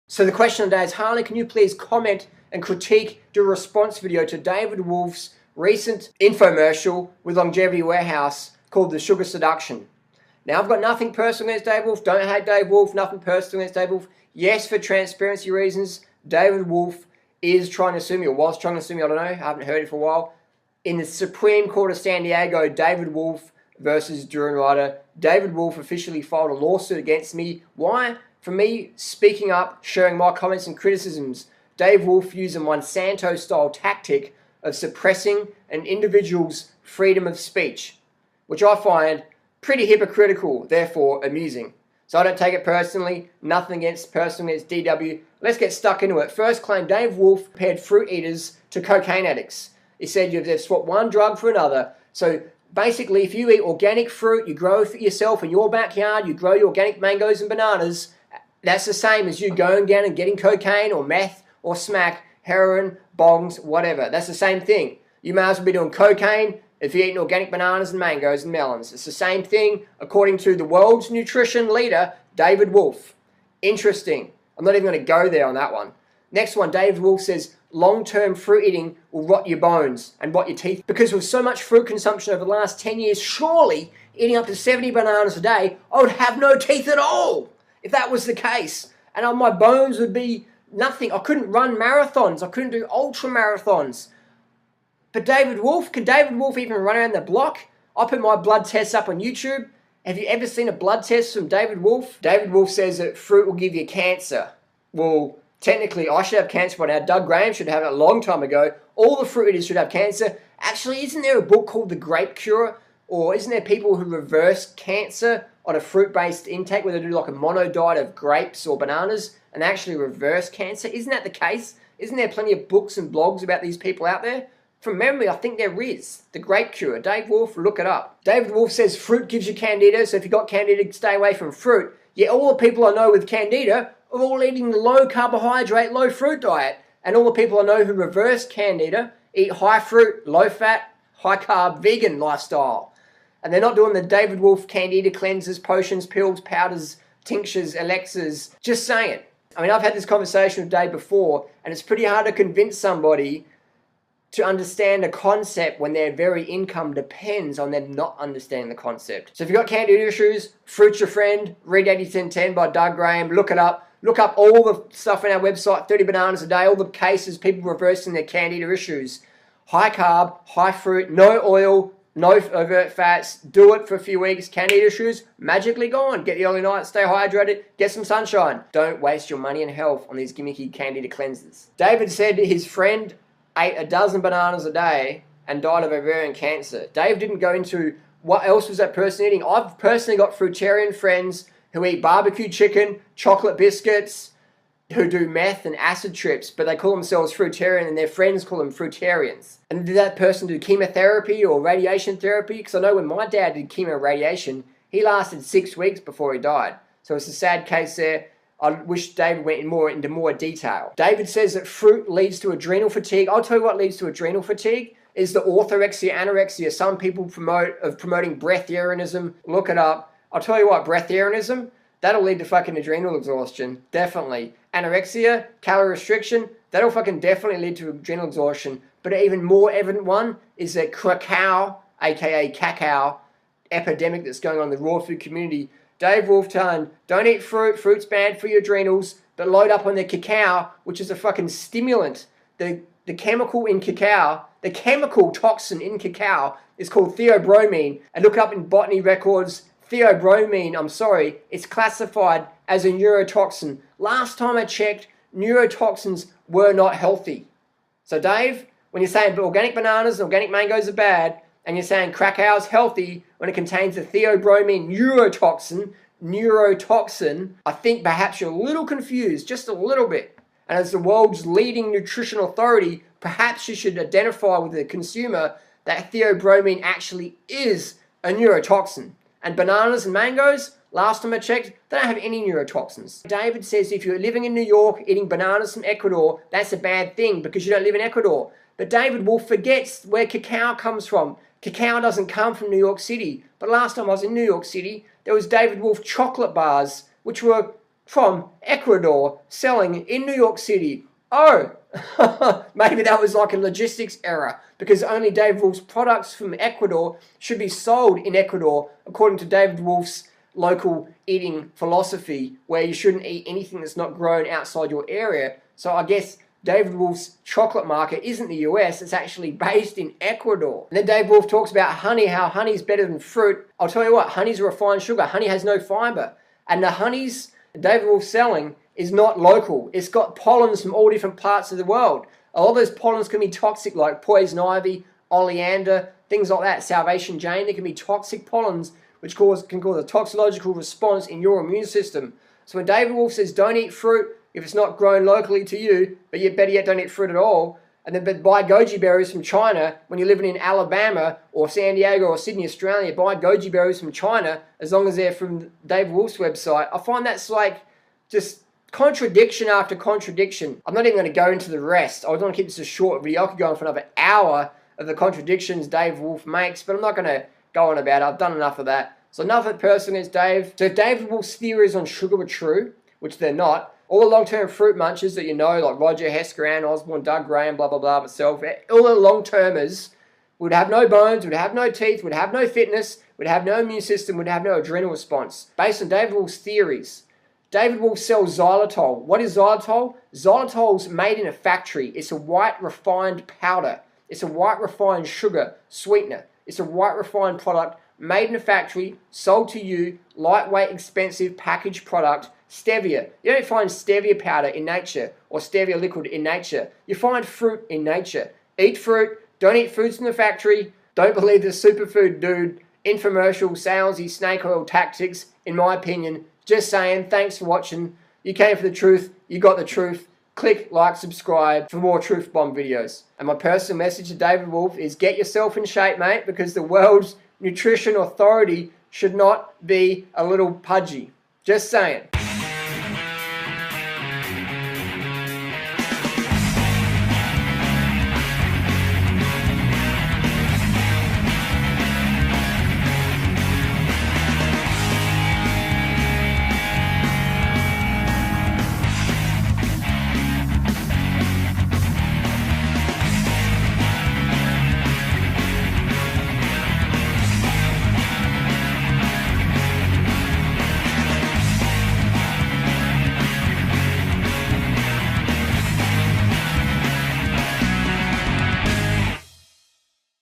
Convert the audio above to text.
So the question of the day is, Harley, can you please comment and critique, do a response video to David Wolfe's recent infomercial with Longevity Warehouse called The Sugar Seduction. Now, I've got nothing personal against David Wolfe, don't hate David Wolfe, nothing personal against David Wolfe. Yes, for transparency reasons, David Wolfe is trying to sue me, or was trying to sue me, I don't know, I haven't heard it for a while. In the Supreme Court of San Diego, David Wolfe versus DURIANRIDER, David Wolfe officially filed a lawsuit against me. Why? For me speaking up, sharing my comments and criticisms. Dave Wolfe used a Monsanto-style tactic of suppressing an individual's freedom of speech, which I find pretty hypocritical, therefore amusing. So I don't take it personally, nothing against DW. Let's get stuck into it. First claim, Dave Wolfe compared fruit eaters to cocaine addicts. He said they've swapped one drug for another. So basically, if you eat organic fruit, you grow it yourself in your backyard, you grow your organic mangoes and bananas, that's the same as you going down and getting cocaine or meth or smack, heroin, bongs, whatever. That's the same thing. You may as well be doing cocaine if you're eating organic bananas and mangoes and melons. It's the same thing according to the world's nutrition leader, David Wolfe. Interesting. I'm not even going to go there on that one. Next one, David Wolfe says, long-term fruit eating will rot your bones and rot your teeth. Because with so much fruit consumption over the last 10 years, surely eating up to 70 bananas a day, I would have no teeth at all if that was the case. And my bones would be nothing. I couldn't run marathons. I couldn't do ultra marathons. But David Wolfe, can David Wolfe even run around the block? I put my blood tests up on YouTube. Have you ever seen a blood test from David Wolfe? David Wolfe says that fruit will give you cancer. Well, technically, I should have cancer by now. Doug Graham should have it a long time ago. All the fruit eaters should have cancer. Actually, isn't there a book called The Grape Cure? Or isn't there people who reverse cancer on a fruit-based intake where they do like a mono diet of grapes or bananas and actually reverse cancer? Isn't that the case? Isn't there plenty of books and blogs about these people out there? From memory, I think there is. The Grape Cure. Dave Wolfe, look it up. David Wolfe says fruit gives you candida, so if you've got candida, stay away from fruit. Yet all the people I know with candida are all eating the low carbohydrate, low fruit diet. And all the people I know who reverse candida eat high fruit, low fat, high carb, vegan lifestyle. And they're not doing the David Wolfe candida cleanses, potions, pills, powders, tinctures, elixirs. Just saying. I mean, I've had this conversation with Dave before, and it's pretty hard to convince somebody to understand a concept when their very income depends on them not understanding the concept. So if you've got candida issues, fruit's your friend, read 80-10-10 by Doug Graham, look it up. Look up all the stuff on our website, 30 bananas a day, all the cases, people reversing their candida issues. High carb, high fruit, no oil, no overt fats, do it for a few weeks, candida issues, magically gone. Get the early night, stay hydrated, get some sunshine. Don't waste your money and health on these gimmicky candida cleansers. David said his friend ate a dozen bananas a day and died of ovarian cancer. Dave didn't go into what else was that person eating. I've personally got fruitarian friends who eat barbecue chicken, chocolate biscuits, who do meth and acid trips, but they call themselves fruitarian and their friends call them fruitarians. And did that person do chemotherapy or radiation therapy? Because I know when my dad did chemo radiation, he lasted 6 weeks before he died. So it's a sad case there. I wish David went into more detail. David says that fruit leads to adrenal fatigue. I'll tell you what leads to adrenal fatigue is the orthorexia, anorexia. Some people promoting breatharianism. Look it up. I'll tell you what, breatharianism, that'll lead to fucking adrenal exhaustion. Definitely. Anorexia, calorie restriction, that'll fucking definitely lead to adrenal exhaustion. But an even more evident one is that cacao, aka cacao, epidemic that's going on in the raw food community. Dave Wolfe telling, don't eat fruit, fruit's bad for your adrenals, but load up on the cacao, which is a fucking stimulant. The chemical in cacao, the chemical toxin in cacao is called theobromine. And look up in botany records, theobromine, it's classified as a neurotoxin. Last time I checked, neurotoxins were not healthy. So Dave, when you're saying organic bananas and organic mangoes are bad, and you're saying cacao's healthy when it contains a theobromine neurotoxin, I think perhaps you're a little confused, just a little bit. And as the world's leading nutrition authority, perhaps you should identify with the consumer that theobromine actually is a neurotoxin. And bananas and mangoes, last time I checked, they don't have any neurotoxins. David says if you're living in New York eating bananas from Ecuador, that's a bad thing because you don't live in Ecuador. But David Wolfe forgets where cacao comes from. Cacao doesn't come from New York City. But last time I was in New York City, there was David Wolfe chocolate bars, which were from Ecuador selling in New York City. Oh, maybe that was like a logistics error, because only David Wolfe's products from Ecuador should be sold in Ecuador, according to David Wolfe's local eating philosophy, where you shouldn't eat anything that's not grown outside your area. So I guess David Wolfe's chocolate market isn't the US, it's actually based in Ecuador. And then David Wolfe talks about honey, how honey's better than fruit. I'll tell you what, honey's a refined sugar. Honey has no fiber. And the honeys David Wolfe's selling is not local. It's got pollens from all different parts of the world. A lot of those pollens can be toxic, like poison ivy, oleander, things like that, Salvation Jane. They can be toxic pollens which can cause a toxicological response in your immune system. So when David Wolfe says don't eat fruit if it's not grown locally to you, but yet better yet don't eat fruit at all, and then buy goji berries from China when you're living in Alabama or San Diego or Sydney, Australia, buy goji berries from China as long as they're from David Wolfe's website. I find that's like just contradiction after contradiction. I'm not even going to go into the rest. I want to keep this a short video. I could go on for another hour of the contradictions David Wolfe makes, but I'm not going to go on about it. I've done enough of that. So enough of it personally against Dave. So if David Wolfe's theories on sugar were true, which they're not, all the long-term fruit munchers that you know, like Roger, Hesker, Ann Osborne, Doug Graham, blah, blah, blah, myself, all the long-termers would have no bones, would have no teeth, would have no fitness, would have no immune system, would have no adrenal response. Based on David Wolfe's theories. David Wolfe sells xylitol. What is xylitol? Xylitol's made in a factory. It's a white refined powder. It's a white refined sugar sweetener. It's a white refined product made in a factory, sold to you, lightweight, expensive, packaged product. Stevia. You don't find stevia powder in nature or stevia liquid in nature. You find fruit in nature. Eat fruit. Don't eat foods from the factory. Don't believe the superfood dude infomercial salesy snake oil tactics, in my opinion. Just saying, thanks for watching. You came for the truth. You got the truth. Click, like, subscribe for more Truth Bomb videos. And my personal message to David Wolfe is get yourself in shape, mate, because the world's nutrition authority should not be a little pudgy. Just saying.